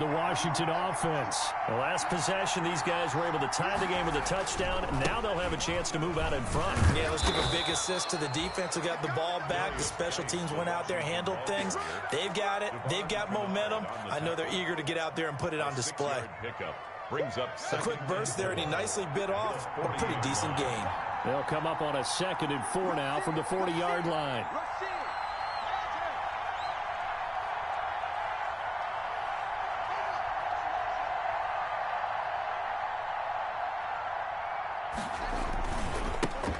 of the Washington offense. The last possession, these guys were able to tie the game with a touchdown. Now they'll have a chance to move out in front. Yeah, let's give a big assist to the defense who got the ball back. The special teams went out there, handled things. They've got it. They've got momentum. I know they're eager to get out there and put it on display. Brings up a quick burst there, and he nicely bit off a pretty decent gain. They'll come up on a 2nd and 4 now from the 40-yard line.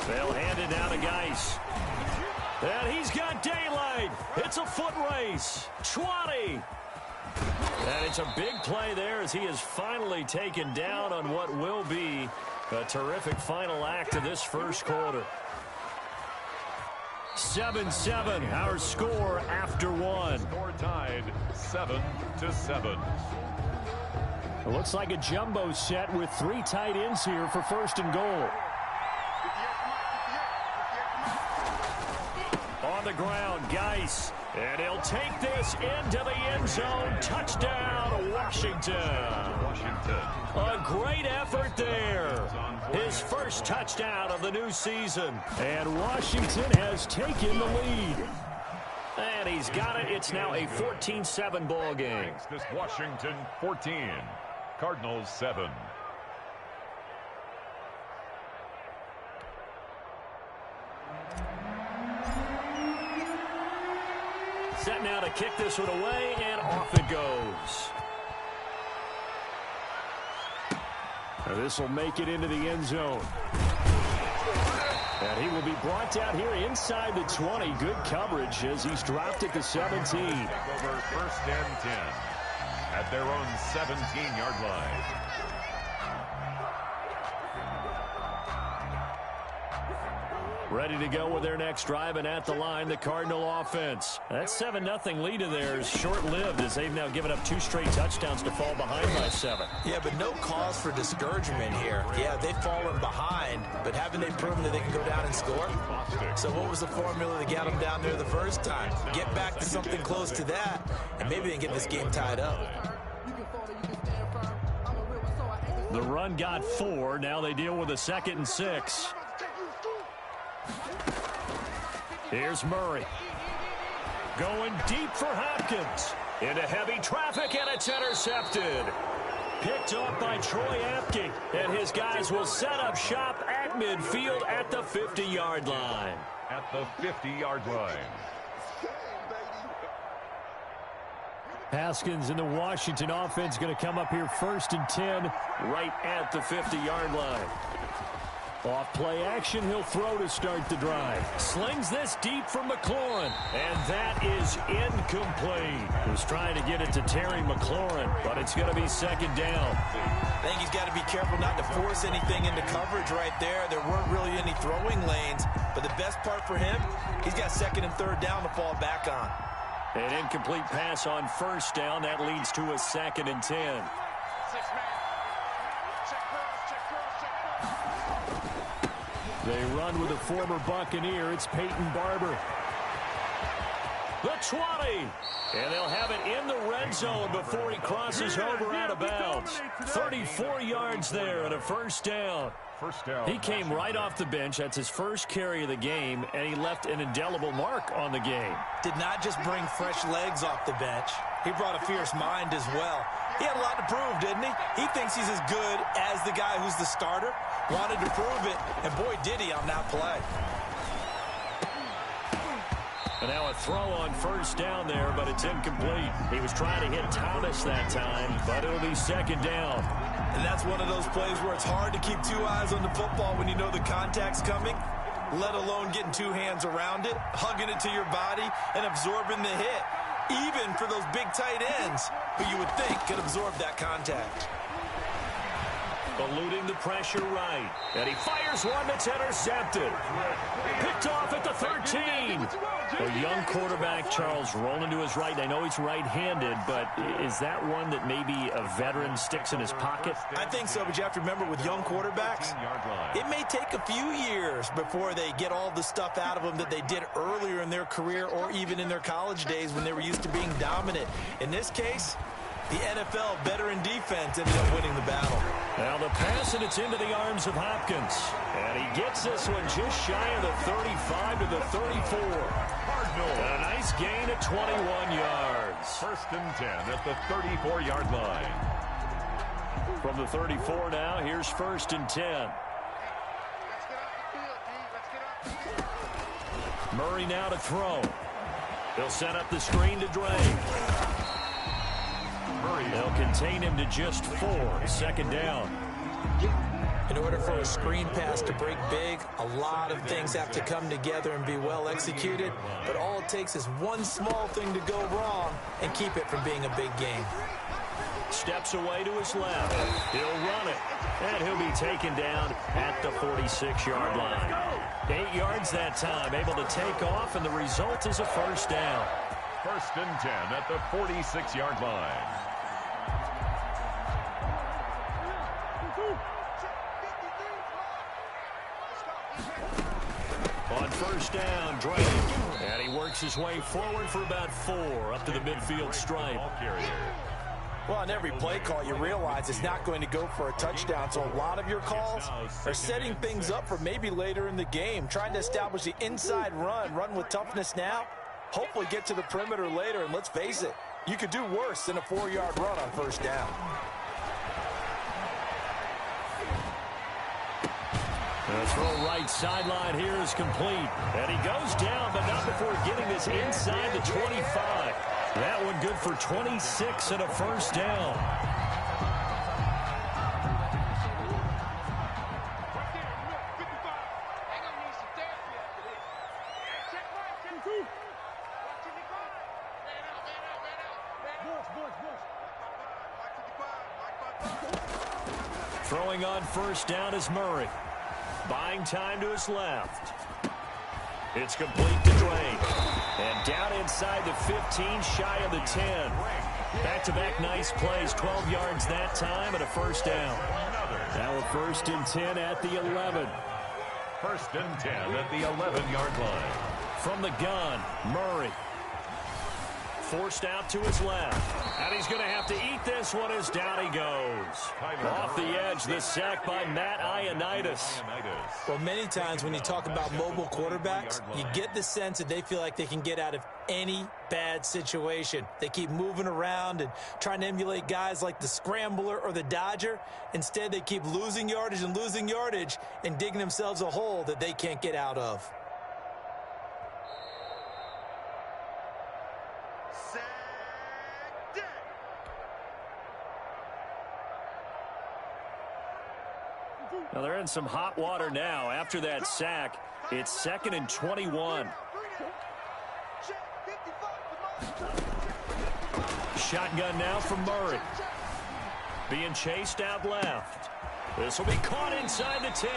They'll hand it down to Geis. And he's got daylight. It's a foot race. 20. And it's a big play there as he is finally taken down on what will be a terrific final act of this first quarter. 7-7, our score after one. Score tied 7-7. It looks like a jumbo set with 3 tight ends here for 1st and goal. On the ground, Geis. And he'll take this into the end zone. Touchdown, Washington. A great effort there. His first touchdown of the new season. And Washington has taken the lead. And he's got it. It's now a 14-7 ball game. This Washington 14, Cardinals 7. Set now to kick this one away, and off it goes. Now this will make it into the end zone. And he will be brought down here inside the 20. Good coverage as he's dropped at the 17. Over 1st and 10 at their own 17-yard line. Ready to go with their next drive, and at the line, the Cardinal offense. That 7-0 lead of theirs short-lived as they've now given up 2 straight touchdowns to fall behind by 7. Yeah, but no cause for discouragement here. Yeah, they've fallen behind, but haven't they proven that they can go down and score? So what was the formula that got them down there the first time? Get back to something close to that, and maybe they can get this game tied up. The run got 4. Now they deal with a 2nd and 6. Here's Murray. Going deep for Hopkins. Into heavy traffic, and it's intercepted. Picked off by Troy Apke. And his guys will set up shop at midfield at the 50-yard line. At the 50-yard line. Haskins and the Washington offense going to come up here 1st and 10. Right at the 50-yard line. Off play action, he'll throw to start the drive. Slings this deep from McLaurin, and that is incomplete. Was trying to get it to Terry McLaurin, but it's going to be 2nd down. I think he's got to be careful not to force anything into coverage right there. There weren't really any throwing lanes, but the best part for him, he's got 2nd and 3rd down to fall back on. An incomplete pass on 1st down. That leads to a 2nd and 10. They run with a former Buccaneer. It's Peyton Barber. The 20. And they'll have it in the red zone before he crosses over out of bounds. 34 yards there and a 1st down. He came right off the bench. That's his first carry of the game, and he left an indelible mark on the game. Did not just bring fresh legs off the bench. He brought a fierce mind as well. He had a lot to prove, didn't he? He thinks he's as good as the guy who's the starter. Wanted to prove it, and boy, did he on that play. And now a throw on 1st down there, but it's incomplete. He was trying to hit Thomas that time, but it'll be 2nd down. And that's one of those plays where it's hard to keep 2 eyes on the football when you know the contact's coming, let alone getting 2 hands around it, hugging it to your body, and absorbing the hit, even for those big tight ends who you would think could absorb that contact. Eluding the pressure right. And he fires one that's intercepted. Picked off at the 13. A young quarterback, Charles, rolling to his right. I know he's right-handed, but is that one that maybe a veteran sticks in his pocket? I think so, but you have to remember with young quarterbacks, it may take a few years before they get all the stuff out of them that they did earlier in their career or even in their college days when they were used to being dominant. In this case, The NFL veteran defense ended up winning the battle. Now the pass, and it's into the arms of Hopkins. And he gets this one just shy of the 35 to the 34. A nice gain of 21 yards. First and 10 at the 34-yard line. From the 34 now, here's first and 10. Murray now to throw. He'll set up the screen to Drake. They'll contain him to just 4. Second down. In order for a screen pass to break big, a lot of things have to come together and be well executed. But all it takes is one small thing to go wrong and keep it from being a big game. Steps away to his left. He'll run it. And he'll be taken down at the 46-yard line. 8 yards that time, able to take off, and the result is a first down. First and 10 at the 46-yard line. On first down, Drake. And he works his way forward for about 4 up to the midfield stripe. Well, on every play call, you realize it's not going to go for a touchdown, so a lot of your calls are setting things up for maybe later in the game, trying to establish the inside run with toughness now, hopefully get to the perimeter later, and let's face it, you could do worse than a 4-yard run on first down. The throw right sideline here is complete. And he goes down, but not before getting this inside the 25. That one good for 26 and a first down. Throwing on first down is Murray. Buying time to his left. It's complete to Drake. And down inside the 15, shy of the 10. Back-to-back nice plays, 12 yards that time, and a first down. Now a first and 10 at the 11. First and 10 at the 11-yard line. From the gun, Murray. Forced out to his left. And he's going to have to eat this one as down he goes. Off the edge, the sack by Matt Ioannidis. Well, many times when you talk about mobile quarterbacks, you get the sense that they feel like they can get out of any bad situation. They keep moving around and trying to emulate guys like the Scrambler or the Dodger. Instead, they keep losing yardage and digging themselves a hole that they can't get out of. Now they're in some hot water now. After that sack, it's 2nd and 21. Shotgun now from Murray. Being chased out left. This will be caught inside the 10.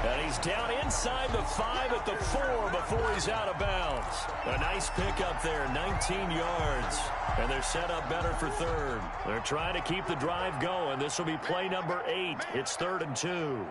And he's down inside the 5 at the 4 before he's out of bounds. A nice pickup there, 19 yards. And they're set up better for third. They're trying to keep the drive going. This will be play number 8. It's 3rd and 2.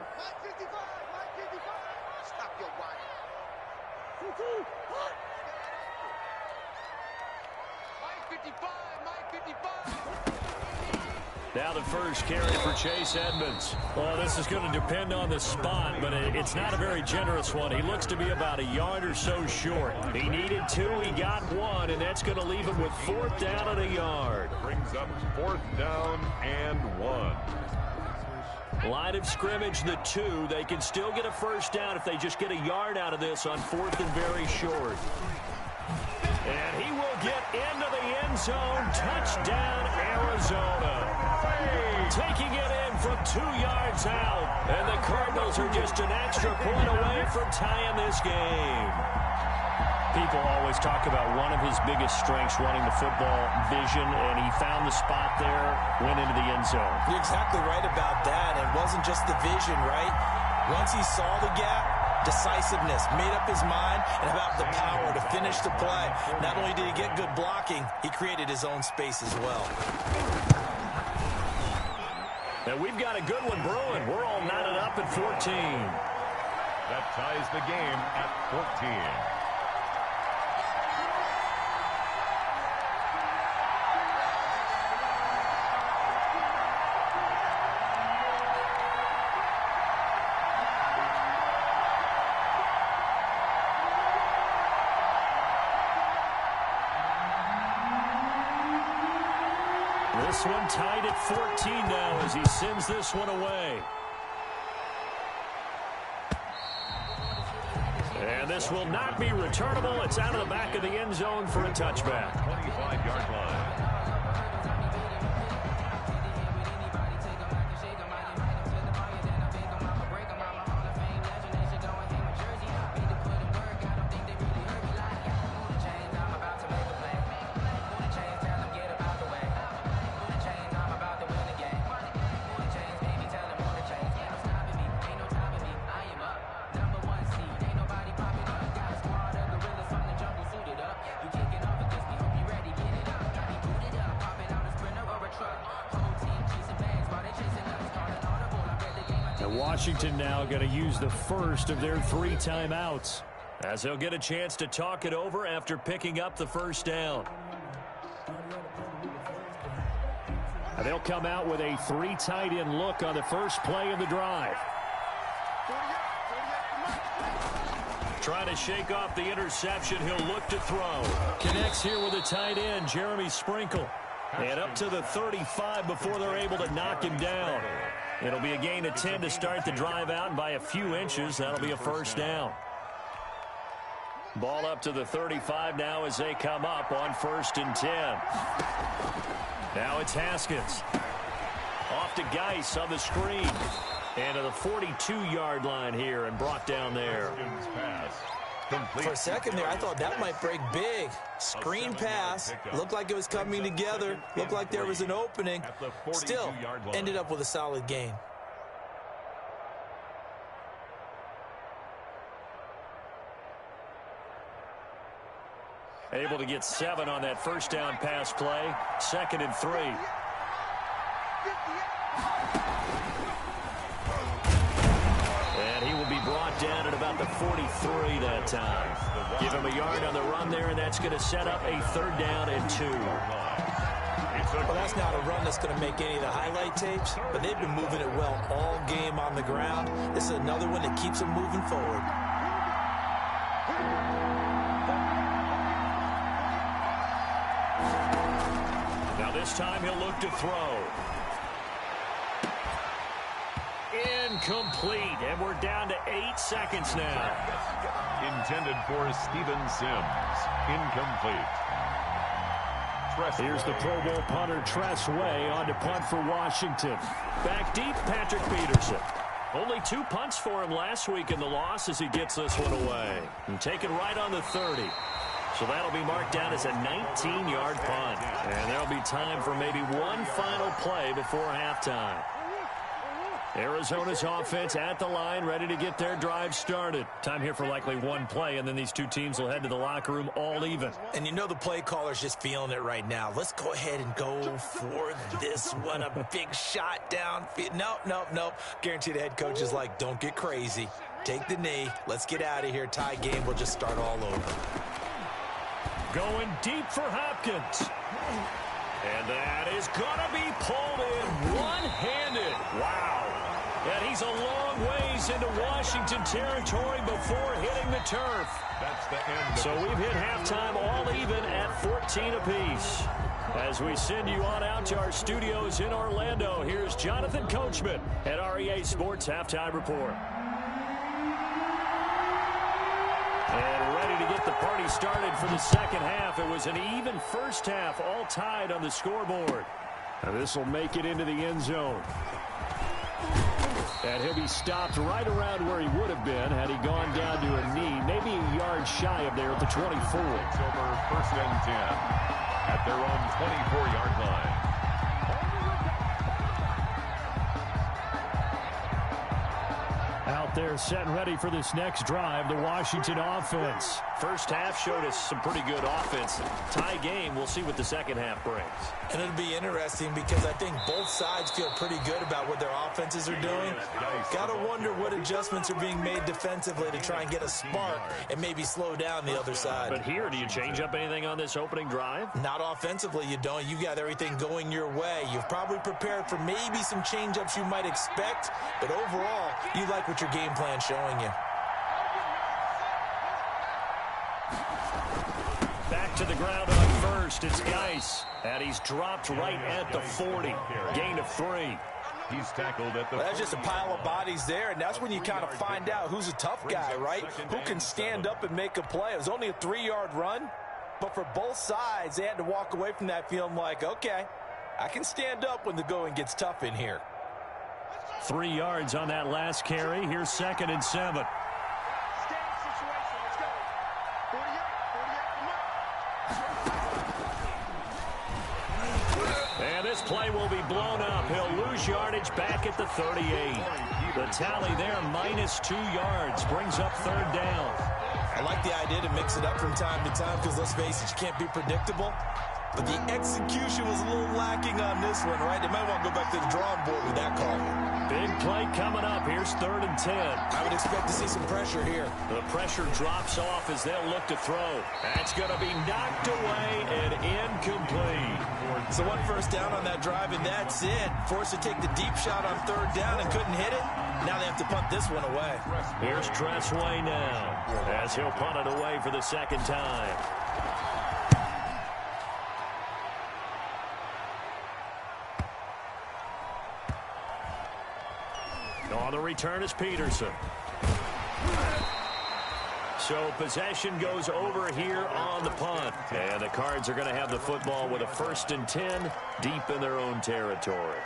Now the first carry for Chase Edmonds. Well, this is going to depend on the spot, but it's not a very generous one. He looks to be about a yard or so short. He needed 2, he got 1, and that's going to leave him with 4th down and a yard. Brings up 4th down and 1. Line of scrimmage, the 2. They can still get a first down if they just get a yard out of this on 4th and very short. And he will get into the end zone. Touchdown, Arizona. Taking it in from 2 yards out. And the Cardinals are just an extra point away from tying this game. People always talk about one of his biggest strengths running the football, vision, and he found the spot there, went into the end zone. You're exactly right about that. It wasn't just the vision, right? Once he saw the gap, decisiveness, made up his mind, and about the power to finish the play. Not only did he get good blocking, he created his own space as well. And we've got a good one brewing. We're all knotted up at 14. That ties the game at 14. This one tied at 14 now as he sends this one away. And this will not be returnable. It's out of the back of the end zone for a touchback. 25-yard line. Washington now going to use the first of their 3 timeouts as they'll get a chance to talk it over after picking up the first down. And they'll come out with a 3 tight end look on the first play of the drive. Trying to shake off the interception. He'll look to throw. Connects here with a tight end, Jeremy Sprinkle. And up to the 35 before they're able to knock him down. It'll be a gain of 10 to start the drive out, and by a few inches, that'll be a first down. Ball up to the 35 now as they come up on 1st and 10. Now it's Haskins. Off to Geis on the screen. And to the 42-yard line here and brought down there. For a second there, I thought that might break big. Screen pass. Looked like it was coming together. Looked like there was an opening. Still ended up with a solid gain. Able to get 7 on that first down pass play. 2nd and 3. And he will be brought down at about the 43 that time. Give him a yard on the run there, and that's going to set up a 3rd down and 2. Well, that's not a run that's going to make any of the highlight tapes, but they've been moving it well all game on the ground. This is another one that keeps them moving forward. Now this time he'll look to throw. Incomplete, and we're down to 8 seconds now. Intended for Steven Sims. Incomplete. Here's the Pro Bowl punter Tress Way on to punt for Washington. Back deep, Patrick Peterson. Only 2 punts for him last week in the loss as he gets this one away. And taken right on the 30. So that'll be marked down as a 19-yard punt. And there'll be time for maybe one final play before halftime. Arizona's offense at the line, ready to get their drive started. Time here for likely one play, and then these two teams will head to the locker room all even. And you know the play caller's just feeling it right now. Let's go ahead and go for this one. A big shot down. Nope. Guarantee the head coach is like, don't get crazy. Take the knee. Let's get out of here. Tie game. We'll just start all over. Going deep for Hopkins. And that is going to be pulled in one-handed. Wow. And he's a long ways into Washington territory before hitting the turf. That's the end. So we've hit halftime all even at 14 apiece. As we send you on out to our studios in Orlando, here's Jonathan Coachman at REA Sports Halftime Report. And ready to get the party started for the second half. It was an even first half, all tied on the scoreboard. And this will make it into the end zone. And he'll be stopped right around where he would have been had he gone down to a knee, maybe a yard shy of there at the 24. It's over 1st and 10 at their own 24-yard line. Out there set and ready for this next drive, the Washington offense. First half showed us some pretty good offense. Tie game, we'll see what the second half brings. And it'll be interesting because I think both sides feel pretty good about what their offenses are doing. Got to wonder what adjustments are being made defensively to try and get a spark and maybe slow down the other side. But here, do you change up anything on this opening drive? Not offensively, you don't. You got everything going your way. You've probably prepared for maybe some change-ups you might expect, but overall, you like what your game plan's showing you. Back to the ground on 1st. first. It's Geis. And he's dropped right at the 40. Gain of 3. He's tackled at the... Well, that's just a pile of bodies there, and that's when you kind of find out who's a tough guy, right? Who can stand up and make a play. It was only a 3-yard run, but for both sides, they had to walk away from that feeling like, okay, I can stand up when the going gets tough in here. 3 yards on that last carry. Here's 2nd and 7. And this play will be blown up. He'll lose yardage back at the 38. The tally there, -2 yards, brings up 3rd down. I like the idea to mix it up from time to time because, let's face it, you can't be predictable. But the execution was a little lacking on this one, right? They might want to go back to the drawing board with that call. Big play coming up. Here's 3rd and 10. I would expect to see some pressure here. The pressure drops off as they'll look to throw. That's going to be knocked away and incomplete. So 1 first down on that drive, and that's it. Forced to take the deep shot on 3rd down and couldn't hit it. Now they have to punt this one away. Here's Tressway now as he'll punt it away for the 2nd time. On the return is Peterson. So possession goes over here on the punt. And the Cards are going to have the football with a 1st and 10 deep in their own territory.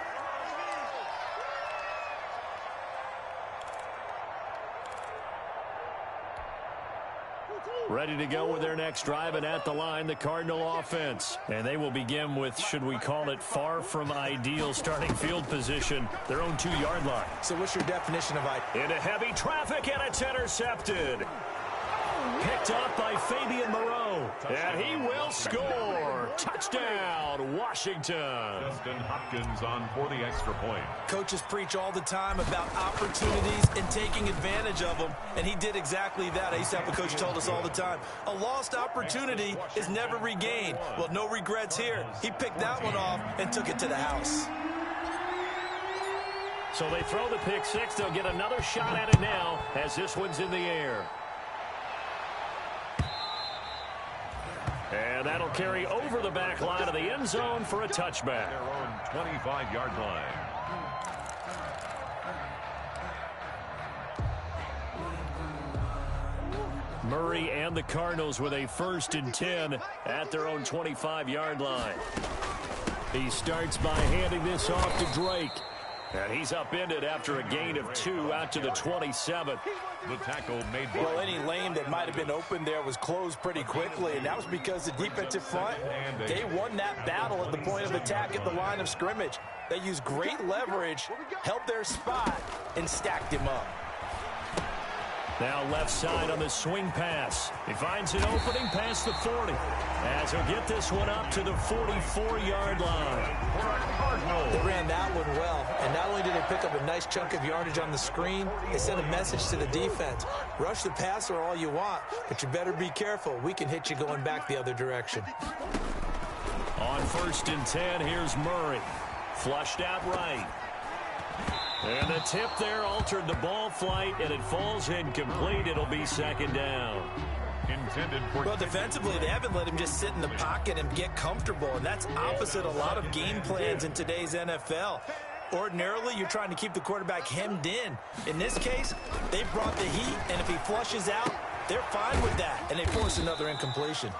Ready to go with their next drive, and at the line, the Cardinal offense. And they will begin with, should we call it, far from ideal starting field position, their own 2-yard line. So what's your definition of ideal? Into heavy traffic, and it's intercepted. Picked up by Fabian Moreau, and he will score. Touchdown, Washington. Justin Hopkins on for the extra point. Coaches preach all the time about opportunities and taking advantage of them, and he did exactly that. I used to have a coach who told us all the time, a lost opportunity is never regained. Well, no regrets here. He picked that one off and took it to the house. So they throw the pick six. They'll get another shot at it now as this one's in the air. And that'll carry over the back line of the end zone for a touchback. Their own 25-yard line. Murray and the Cardinals with a 1st and 10 at their own 25-yard line. He starts by handing this off to Drake. And he's upended after a gain of 2 out to the 27. The tackle made by... Well, any lane that might have been open there was closed pretty quickly, and that was because the defensive front, they won that battle at the point of attack at the line of scrimmage. They used great leverage, held their spot, and stacked him up. Now left side on the swing pass. He finds an opening past the 40. As he'll get this one up to the 44-yard line. They ran that one well, and not only did they pick up a nice chunk of yardage on the screen, they sent a message to the defense. Rush the passer all you want, but you better be careful. We can hit you going back the other direction. On 1st and 10, here's Murray. Flushed out right. And the tip there altered the ball flight, and it falls incomplete. It'll be 2nd down. Intended for... Well, defensively, they haven't let him just sit in the pocket and get comfortable, and that's opposite a lot of game plans in today's NFL. Ordinarily, you're trying to keep the quarterback hemmed in. In this case, they brought the heat, and if he flushes out, they're fine with that, and they force another incompletion.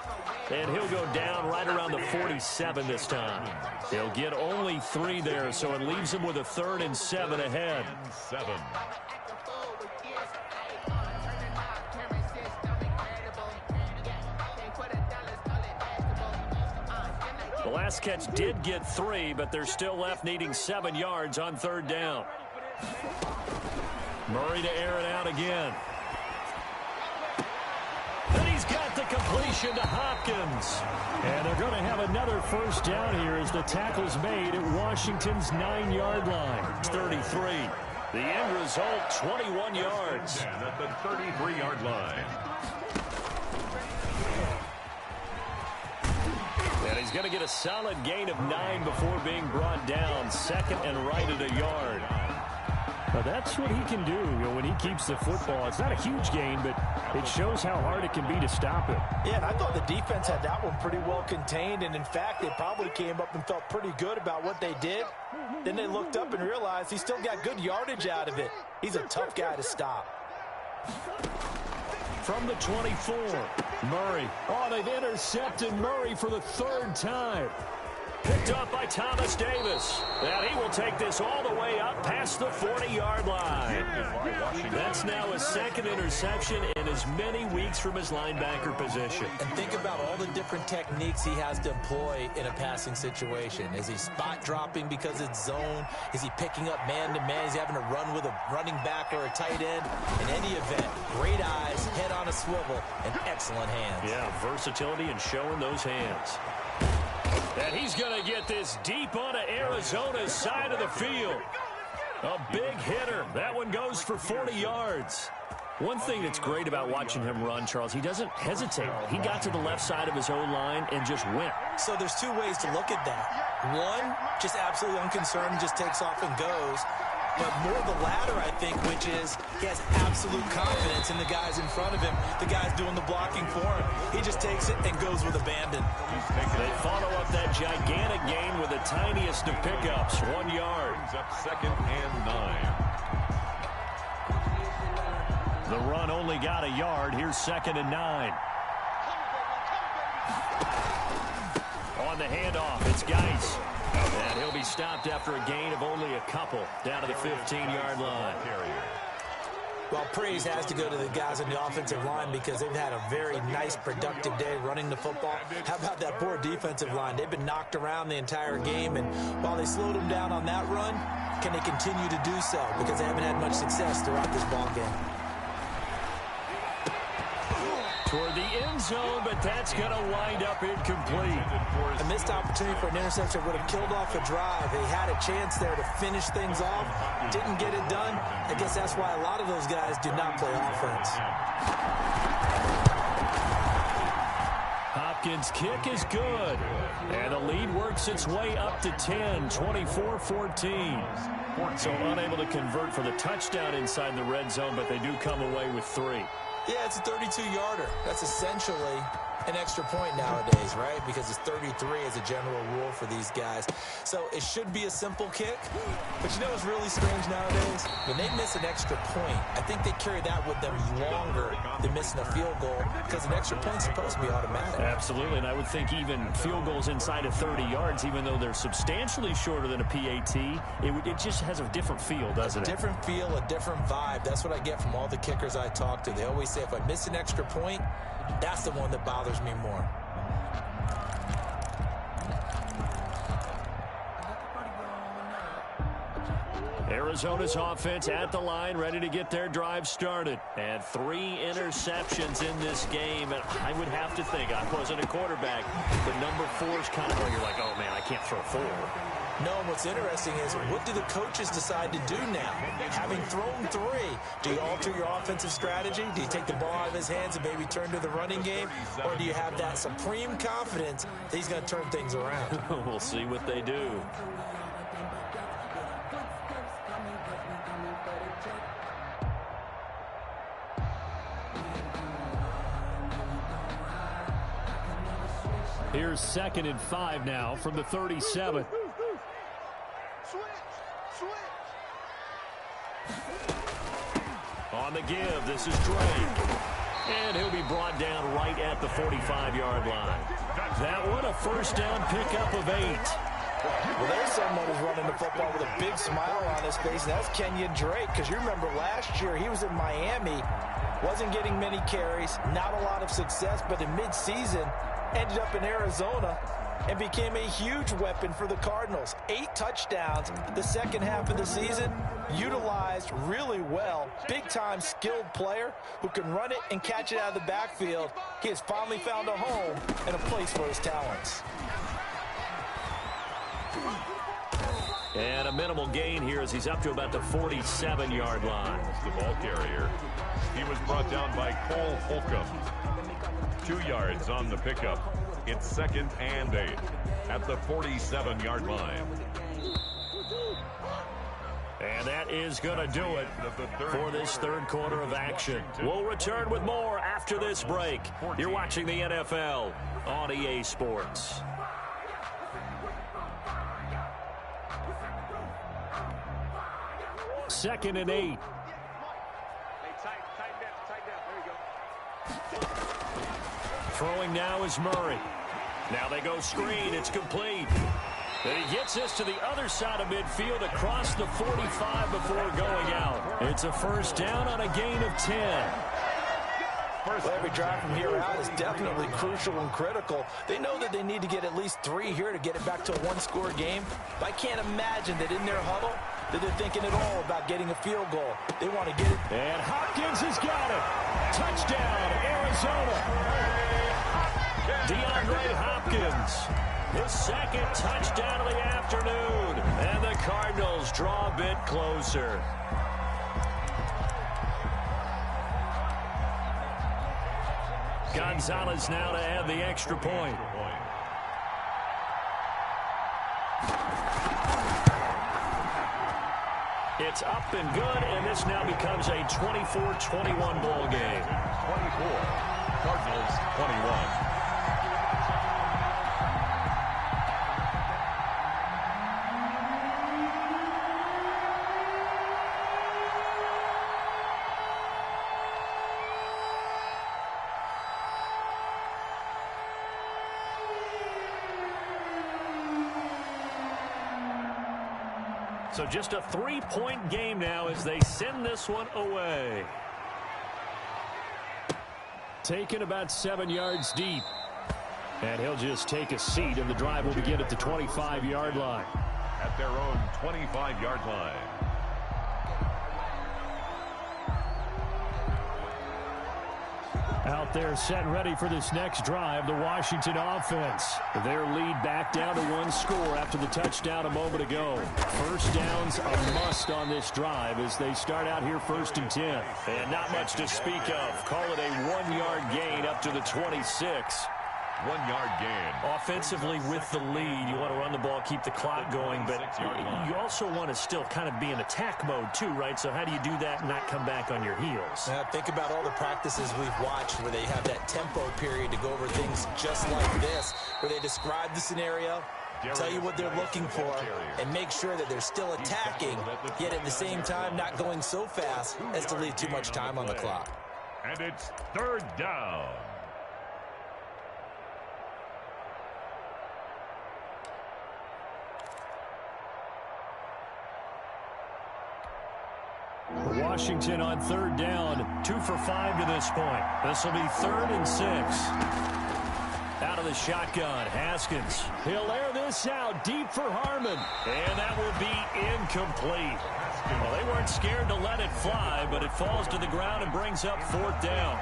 And he'll go down right around the 47 this time. He'll get only 3 there, so it leaves him with a 3rd and 7 ahead. 7. The last catch did get 3, but they're still left needing 7 yards on 3rd down. Murray to air it out again. And he's got the completion to Hopkins. And they're going to have another 1st down here as the tackle's made at Washington's 9-yard line. 33. The end result, 21 yards. And at the 33-yard line. And he's going to get a solid gain of 9 before being brought down. 2nd and right at a yard. That's what he can do, when he keeps the football. It's not a huge gain, but it shows how hard it can be to stop it. Yeah, and I thought the defense had that one pretty well contained, and in fact, they probably came up and felt pretty good about what they did. Then they looked up and realized he still got good yardage out of it. He's a tough guy to stop. From the 24, Murray. Oh, they've intercepted Murray for the third time. Picked up by Thomas Davis. And he will take this all the way up past the 40-yard line. That's now his second interception in as many weeks from his linebacker position. And think about all the different techniques he has to employ in a passing situation. Is he spot dropping because it's zone? Is he picking up man-to-man? Is he having to run with a running back or a tight end? In any event, great eyes, head on a swivel, and excellent hands. Yeah, versatility and showing those hands. And he's going to get this deep onto Arizona's side of the field. A big hitter. That one goes for 40 yards. One thing that's great about watching him run, Charles, he doesn't hesitate. He got to the left side of his own line and just went. So there's two ways to look at that. One, just absolutely unconcerned, just takes off and goes. But more the latter, I think, which is he has absolute confidence in the guys in front of him, the guys doing the blocking for him. He just takes it and goes with abandon. They follow up that gigantic gain with the tiniest of pickups, 1 yard. Up 2nd and 9. The run only got a yard. Here's 2nd and 9. On the handoff, it's Geis. And he'll be stopped after a gain of only a couple down to the 15-yard line. Well, praise has to go to the guys on the offensive line because they've had a very nice, productive day running the football. How about that poor defensive line? They've been knocked around the entire game, and while they slowed them down on that run, can they continue to do so? Because they haven't had much success throughout this ball game. Toward the end zone, but that's going to wind up incomplete. A missed opportunity for an interception would have killed off a drive. They had a chance there to finish things off. Didn't get it done. I guess that's why a lot of those guys do not play offense. Hopkins' kick is good. And the lead works its way up to 10, 24-14. So unable to convert for the touchdown inside the red zone, but they do come away with 3. Yeah, it's a 32-yarder. That's essentially an extra point nowadays, right? Because it's 33 as a general rule for these guys. So it should be a simple kick. But you know what's really strange nowadays? When they miss an extra point, I think they carry that with them longer than missing a field goal because an extra point's supposed to be automatic. Absolutely, and I would think even field goals inside of 30 yards, even though they're substantially shorter than a PAT, it just has a different feel, doesn't it? A different feel, a different vibe. That's what I get from all the kickers I talk to. They always say if I miss an extra point, that's the one that bothers me more. Arizona's offense at the line, ready to get their drive started. And 3 interceptions in this game. And I would have to think, I wasn't a quarterback, but number 4 is kind of where you're like, oh, man, I can't throw 4. No, what's interesting is what do the coaches decide to do now? Having thrown 3, do you alter your offensive strategy? Do you take the ball out of his hands and maybe turn to the running game? Or do you have that supreme confidence that he's going to turn things around? We'll see what they do. Here's 2nd and 5 now from the 37. On the give, this is Drake. And he'll be brought down right at the 45-yard line. That one, a first down pickup of 8. Well, there's someone who's running the football with a big smile on his face, and that's Kenyon Drake, because you remember last year he was in Miami, wasn't getting many carries, not a lot of success, but in midseason ended up in Arizona and became a huge weapon for the Cardinals. 8 touchdowns the second half of the season, utilized really well. Big-time skilled player who can run it and catch it out of the backfield. He has finally found a home and a place for his talents. And a minimal gain here as he's up to about the 47-yard line. The ball carrier. He was brought down by Cole Holcomb. 2 yards on the pickup. It's 2nd and 8 at the 47-yard line. And that is going to do it for this third quarter of action. We'll return with more after this break. You're watching the NFL on EA Sports. Second and 8. Throwing now is Murray. Now they go screen. It's complete. And he gets this to the other side of midfield across the 45 before going out. It's a first down on a gain of 10. Well, every drive from here out is definitely crucial and critical. They know that they need to get at least 3 here to get it back to a one-score game. But I can't imagine that in their huddle that they're thinking at all about getting a field goal. They want to get it. And Hopkins has got it. Touchdown, Arizona. DeAndre Hopkins. His second touchdown of the afternoon. And the Cardinals draw a bit closer. Gonzalez now to add the extra point. It's up and good, and this now becomes a 24-21 ball game. 24, Cardinals 21. So just a 3-point game now as they send this one away. Taken about 7 yards deep. And he'll just take a seat, and the drive will begin at the 25-yard line. At their own 25-yard line. Out there set and ready for this next drive, the Washington offense. Their lead back down to 1 score after the touchdown a moment ago. First down's a must on this drive as they start out here 1st and 10. And not much to speak of. Call it a 1-yard gain up to the 26. 1-yard gain. Offensively with the lead, you want to run the ball, keep the clock going, but you also want to still kind of be in attack mode too, right? So how do you do that and not come back on your heels? Think about all the practices we've watched where they have that tempo period to go over things just like this, where they describe the scenario, tell you what they're looking for, and make sure that they're still attacking, yet at the same time not going so fast as to leave too much time on the clock. And it's 3rd down. Washington on 3rd down, 2 for 5 to this point. This will be 3rd and 6. Out of the shotgun, Haskins. He'll air this out deep for Harmon. And that will be incomplete. Well, they weren't scared to let it fly, but it falls to the ground and brings up 4th down.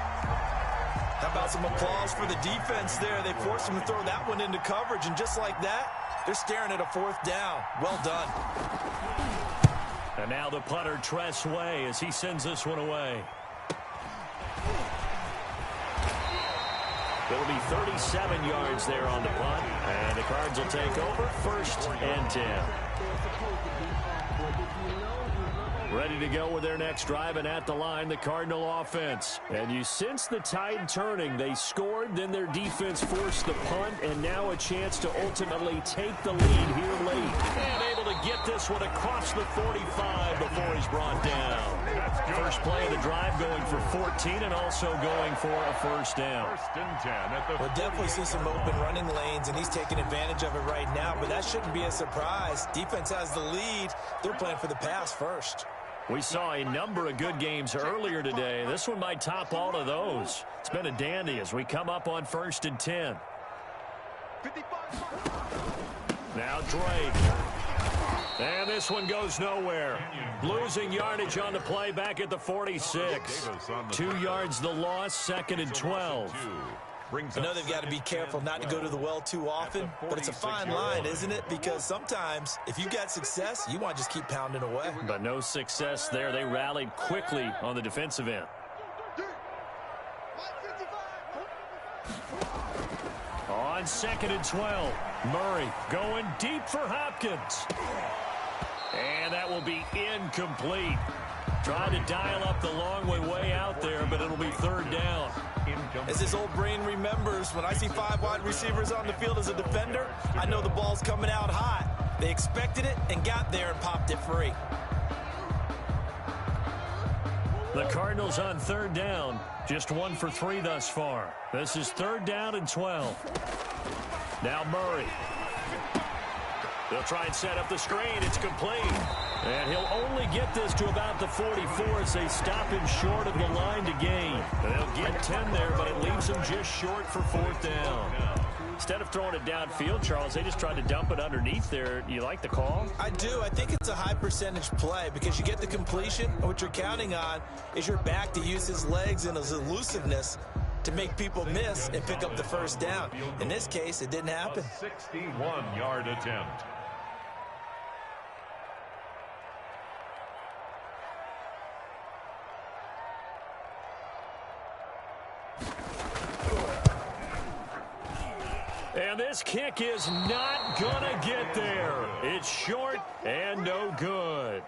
How about some applause for the defense there? They forced him to throw that one into coverage, and just like that, they're staring at a 4th down. Well done. And now the punter, Tress Way, as he sends this one away. It'll be 37 yards there on the punt. And the Cards will take over 1st and 10. Ready to go with their next drive, and at the line, the Cardinal offense. And you sense the tide turning. They scored, then their defense forced the punt, and now a chance to ultimately take the lead here late. And able to get this one across the 45 before he's brought down. First play of the drive going for 14 and also going for a 1st down. 1st and 10 at the We'll definitely see some open running lanes, and he's taking advantage of it right now, but that shouldn't be a surprise. Defense has the lead. They're playing for the pass first. We saw a number of good games earlier today. This one might top all of those. It's been a dandy as we come up on 1st and 10. Now Drake. And this one goes nowhere. Losing yardage on the play back at the 46. 2 yards the loss, 2nd and 12. I know they've got to be careful not to go to the well too often, but it's a fine line, isn't it? Because sometimes, if you got success, you want to just keep pounding away. But no success there. They rallied quickly on the defensive end. On 2nd and 12, Murray going deep for Hopkins. And that that will be incomplete. Trying to dial up the long way out there, but it'll be third down. As his old brain remembers, when I see 5 wide receivers on the field as a defender, I know the ball's coming out hot. They expected it and got there and popped it free. The Cardinals on third down, just 1 for 3 thus far. This is third down and 12. Now Murray. They'll try and set up the screen. It's complete. And he'll only get this to about the 44 as they stop him short of the line to gain. They'll get 10 there, but it leaves him just short for fourth down. Instead of throwing it downfield, Charles, they just tried to dump it underneath there. You like the call? I do. I think it's a high percentage play because you get the completion. And what you're counting on is your back to use his legs and his elusiveness to make people miss and pick up the first down. In this case, it didn't happen. 61-yard attempt. And this kick is not gonna get there. It's short and no good.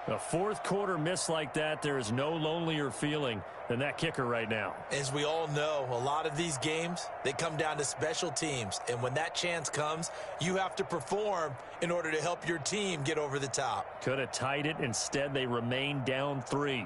A fourth quarter miss like that, there is no lonelier feeling than that kicker right now. As we all know, a lot of these games, they come down to special teams. And when that chance comes, you have to perform in order to help your team get over the top. Could have tied it. Instead, they remain down 3.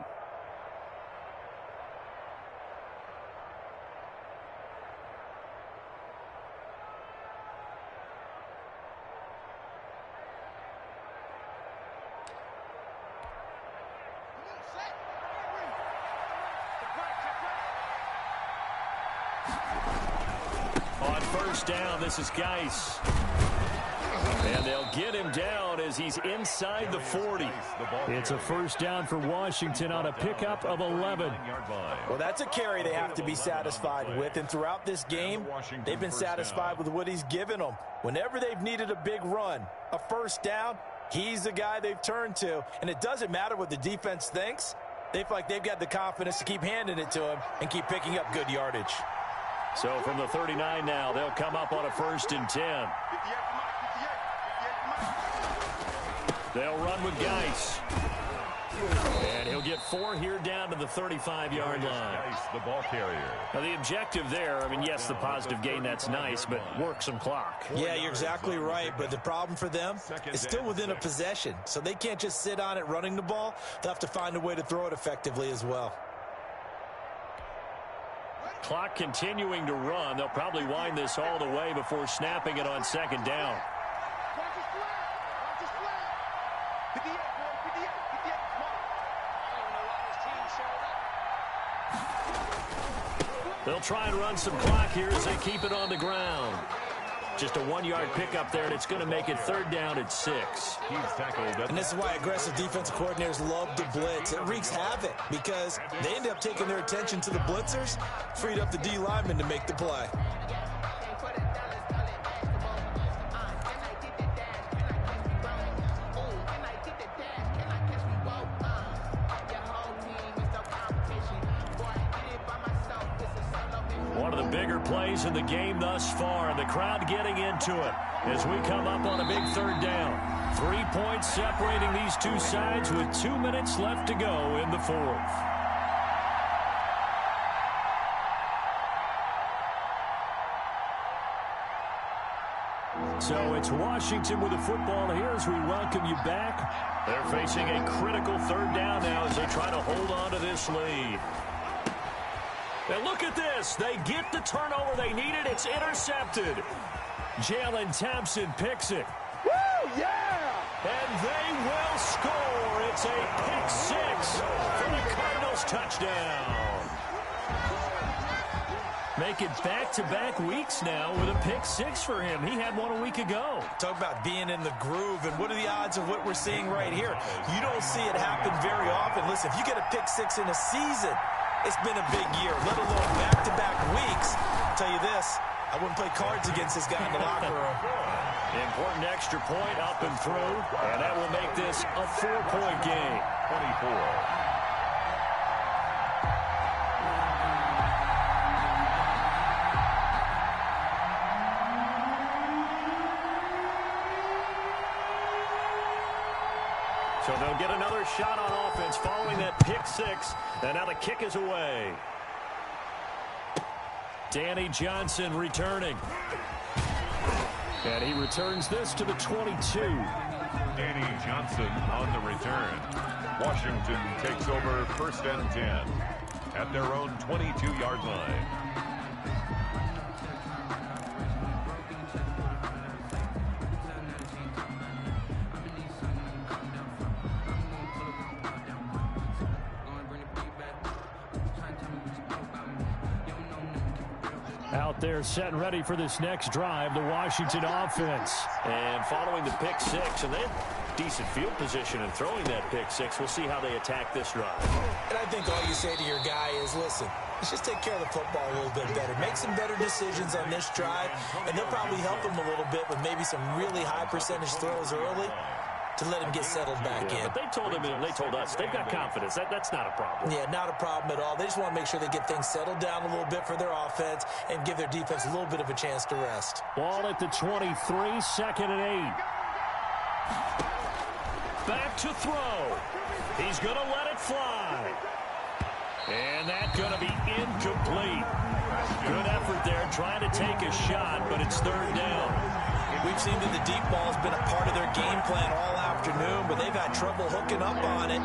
On first down, this is Geis. And they'll get him down as he's inside the 40. It's a first down for Washington on a pickup of 11. Well, that's a carry they have to be satisfied with. And throughout this game, they've been satisfied with what he's given them. Whenever they've needed a big run, a first down, he's the guy they've turned to. And it doesn't matter what the defense thinks. They feel like they've got the confidence to keep handing it to him and keep picking up good yardage. So from the 39 now, they'll come up on a 1st and 10. They'll run with Geis. And he'll get 4 here down to the 35-yard line. The ball carrier. Now, the objective there, I mean, yes, the positive gain, that's nice, but work some clock. Yeah, you're exactly right, but the problem for them is still within a possession, so they can't just sit on it running the ball. They'll have to find a way to throw it effectively as well. Clock continuing to run. They'll probably wind this all the way before snapping it on 2nd down. They'll try and run some clock here as they keep it on the ground. Just a 1-yard pickup there, and it's going to make it 3rd down at 6. He's tackled. And this is why aggressive defensive coordinators love to blitz. It wreaks havoc because they end up taking their attention to the blitzers, freed up the D lineman to make the play. One of the bigger plays in the game thus far, and the crowd getting into it as we come up on a big 3rd down. 3 points separating these two sides with 2 minutes left to go in the 4th. So it's Washington with the football here as we welcome you back. They're facing a critical 3rd down now as they try to hold on to this lead. And look at this. They get the turnover they needed. It's intercepted. Jalen Thompson picks it. Woo, yeah! And they will score. It's a pick 6 for the Cardinals touchdown. Make it back-to-back weeks now with a pick 6 for him. He had one a week ago. Talk about being in the groove, and what are the odds of what we're seeing right here? You don't see it happen very often. Listen, if you get a pick 6 in a season, it's been a big year, let alone back-to-back weeks. I'll tell you this, I wouldn't play cards against this guy in the locker room. Important extra point up and through, and that will make this a 4-point game. 24. So they'll get another shot on offense following that pick six. And now the kick is away. Danny Johnson returning. And he returns this to the 22. Danny Johnson on the return. Washington takes over 1st and 10 at their own 22-yard line. Out there set and ready for this next drive, the Washington offense. And following the pick six, and they have decent field position in throwing that pick six. We'll see how they attack this drive. And I think all you say to your guy is, listen, let's just take care of the football a little bit better. Make some better decisions on this drive, and they'll probably help him a little bit with maybe some really high percentage throws early to let him get settled back in. But they told him, and they told us, they've got confidence. That's not a problem. Yeah, not a problem at all. They just want to make sure they get things settled down a little bit for their offense and give their defense a little bit of a chance to rest. Ball at the 23, 2nd and 8. Back to throw. He's going to let it fly. And that's going to be incomplete. Good effort there trying to take a shot, but it's 3rd down. We've seen that the deep ball has been a part of their game plan all afternoon, but they've had trouble hooking up on it,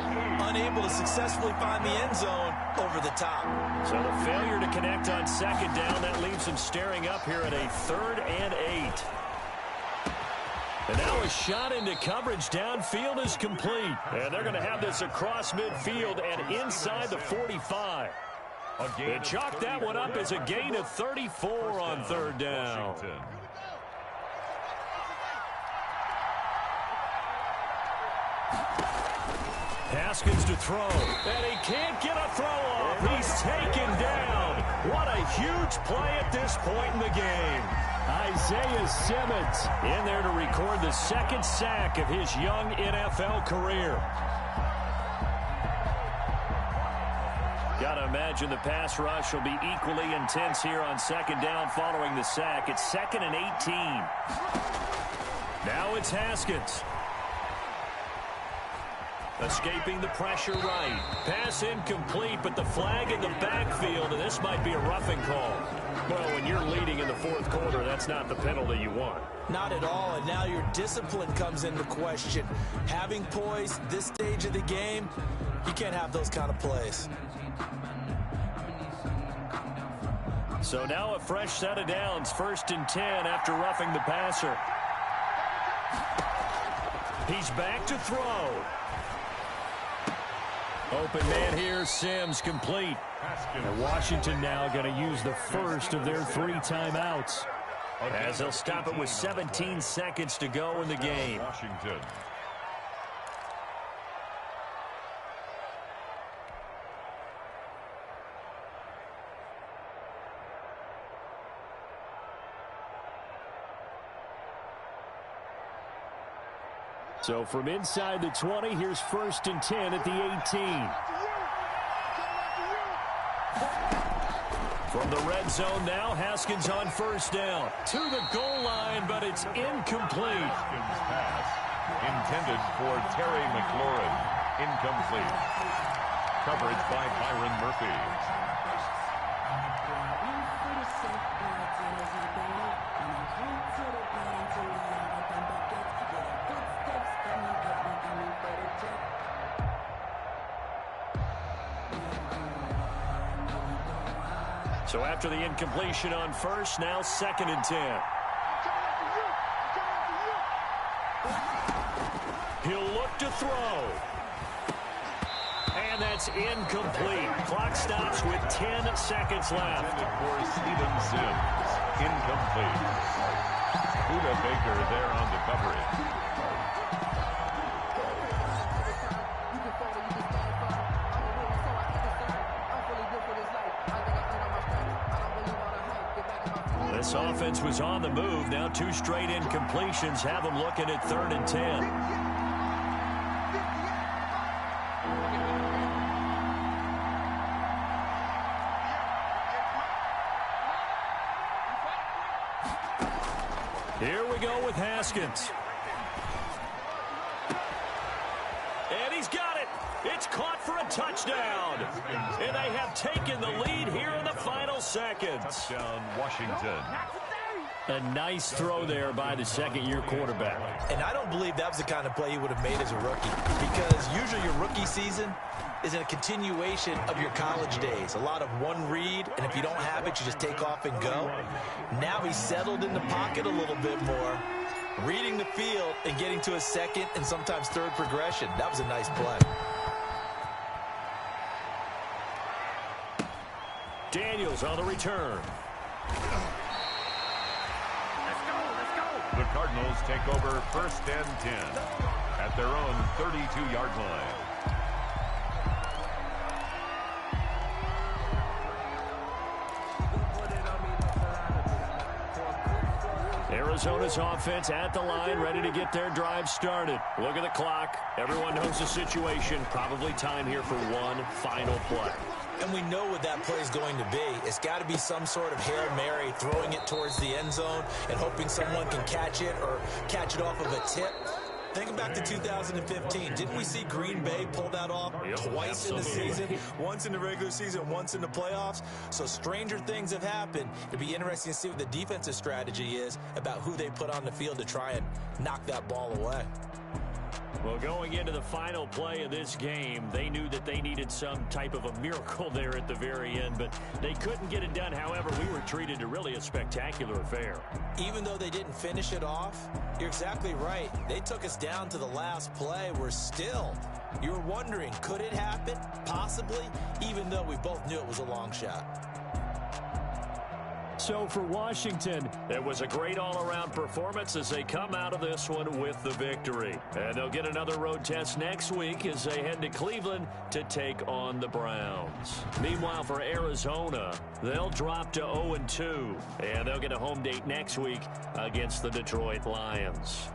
unable to successfully find the end zone over the top. So the failure to connect on 2nd down, that leaves them staring up here at a 3rd and 8. And now a shot into coverage downfield is complete. And they're going to have this across midfield and inside the 45. They chalk that one up as a gain of 34 on 3rd down. Haskins to throw, and he can't get a throw off. He's taken down. What a huge play at this point in the game. Isaiah Simmons in there to record the 2nd sack of his young NFL career. Got to imagine the pass rush will be equally intense here on 2nd down following the sack. It's 2nd and 18. Now it's Haskins. Escaping the pressure right. Pass incomplete, but the flag in the backfield, and this might be a roughing call. Well, when you're leading in the 4th quarter, that's not the penalty you want. Not at all, and now your discipline comes into question. Having poise this stage of the game, you can't have those kind of plays. So now a fresh set of downs, 1st and 10 after roughing the passer. He's back to throw. Open man here, Sims complete. And Washington now going to use the first of their 3 timeouts. As they'll stop it with 17 seconds to go in the game. Washington. So from inside the 20, here's 1st and 10 at the 18. From the red zone now, Haskins on 1st down. To the goal line, but it's incomplete. Haskins pass intended for Terry McLaurin. Incomplete. Coverage by Byron Murphy. So after the incompletion on 1st, now 2nd and 10. He'll look to throw. And that's incomplete. Clock stops with 10 seconds left. For Steven Sims. Incomplete. Buda Baker there on the coverage. This offense was on the move. Now 2 straight incompletions have them looking at 3rd and 10. Here we go with Haskins. And he's got it. It's caught for a touchdown. And they have taken the lead here in the final seconds. Touchdown, Washington. A nice throw there by the second-year quarterback. And I don't believe that was the kind of play he would have made as a rookie, because usually your rookie season is a continuation of your college days. A lot of one read, and if you don't have it, you just take off and go. Now he's settled in the pocket a little bit more, reading the field and getting to a second and sometimes third progression. That was a nice play. Daniels on the return. The Cardinals take over 1st and 10 at their own 32-yard line. Arizona's offense at the line, ready to get their drive started. Look at the clock. Everyone knows the situation. Probably time here for one final play. And we know what that play is going to be. It's got to be some sort of Hail Mary, throwing it towards the end zone and hoping someone can catch it or catch it off of a tip. Think back to 2015. Didn't we see Green Bay pull that off twice in the season? Once in the regular season, once in the playoffs. So stranger things have happened. It'll be interesting to see what the defensive strategy is about who they put on the field to try and knock that ball away. Well, going into the final play of this game, they knew that they needed some type of a miracle there at the very end, but they couldn't get it done. However, we were treated to really a spectacular affair. Even though they didn't finish it off, you're exactly right. They took us down to the last play. We're still, you were wondering, could it happen? Possibly, even though we both knew it was a long shot. So for Washington, it was a great all-around performance as they come out of this one with the victory. And they'll get another road test next week as they head to Cleveland to take on the Browns. Meanwhile, for Arizona, they'll drop to 0-2, and they'll get a home date next week against the Detroit Lions.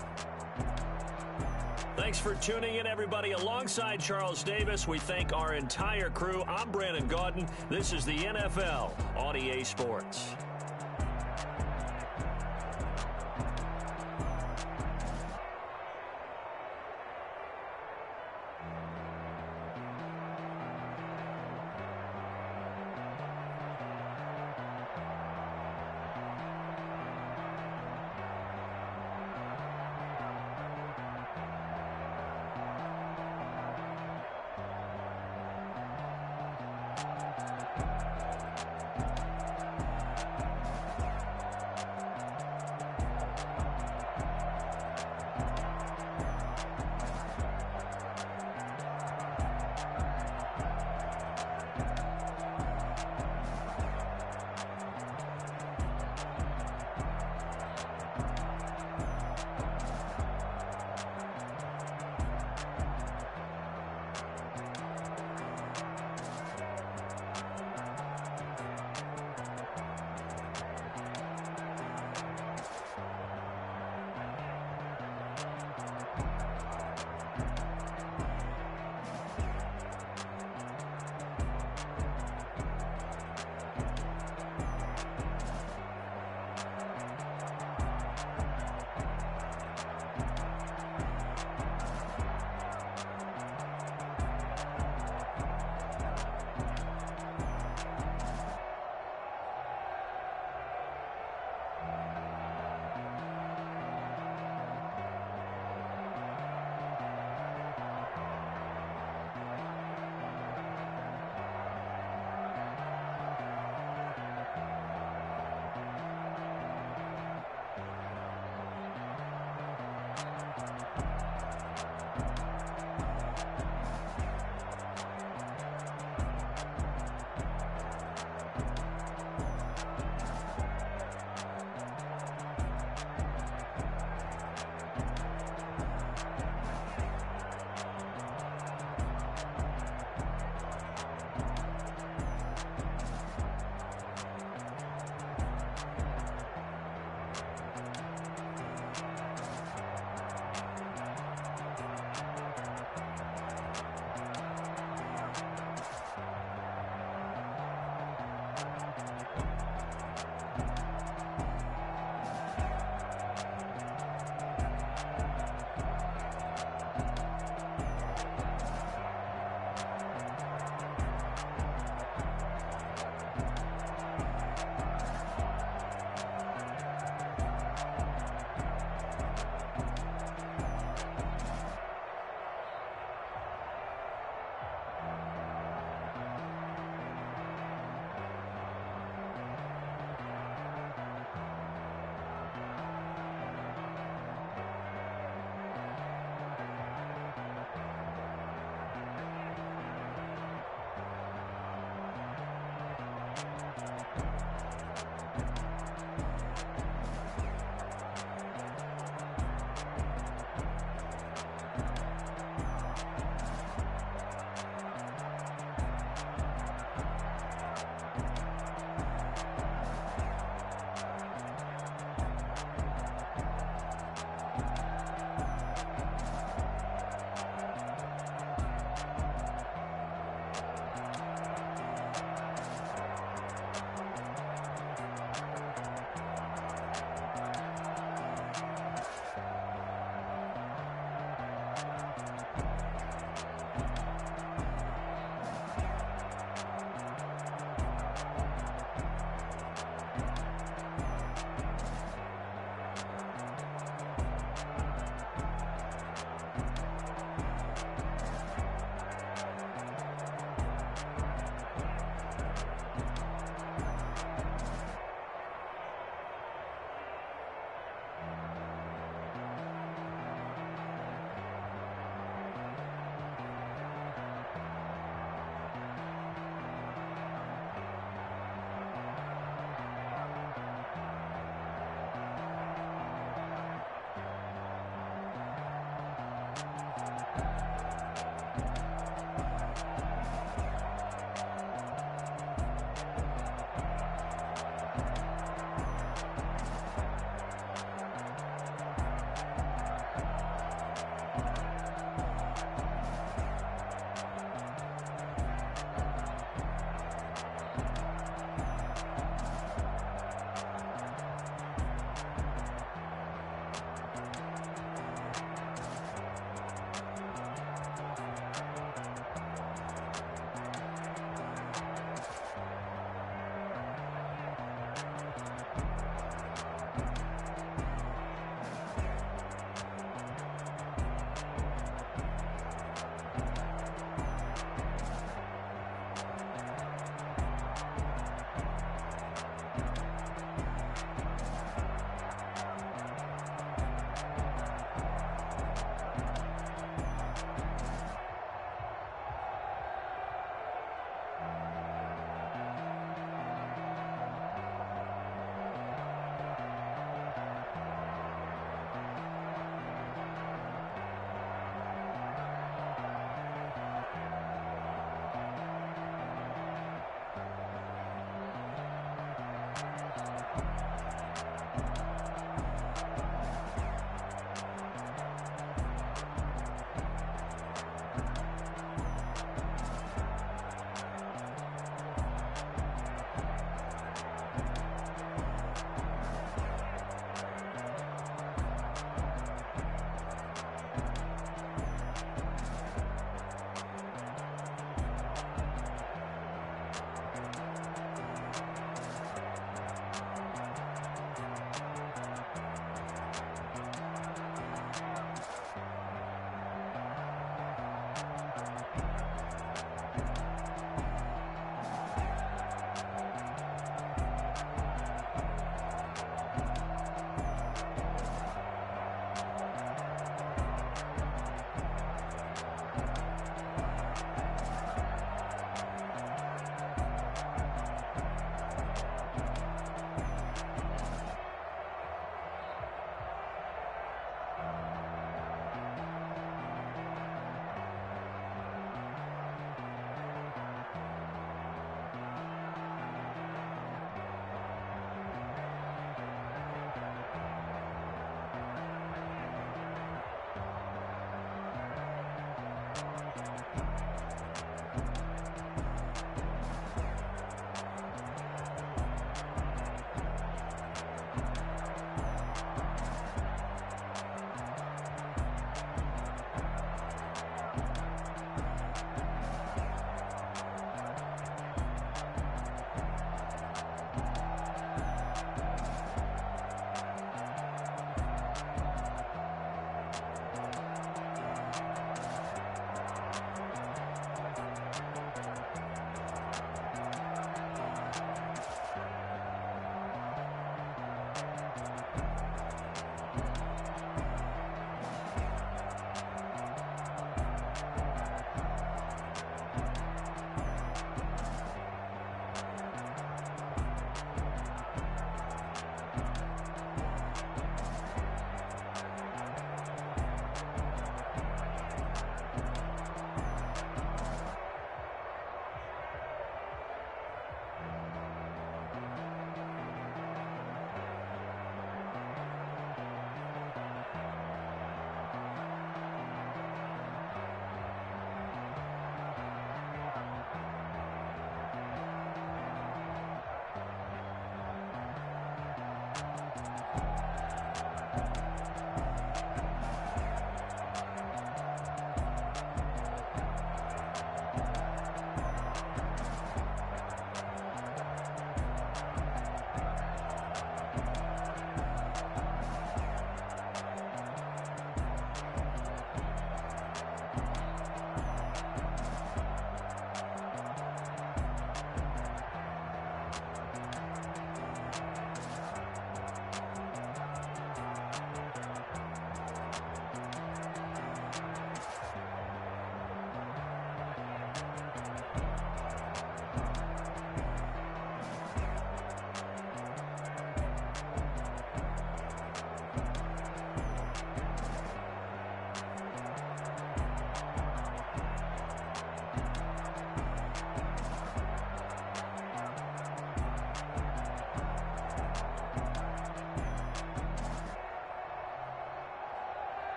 Thanks for tuning in, everybody. Alongside Charles Davis, we thank our entire crew. I'm Brandon Gaudin. This is the NFL on EA Sports.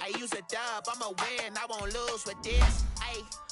I use a dub, I'ma win, I won't lose with this. Ayy.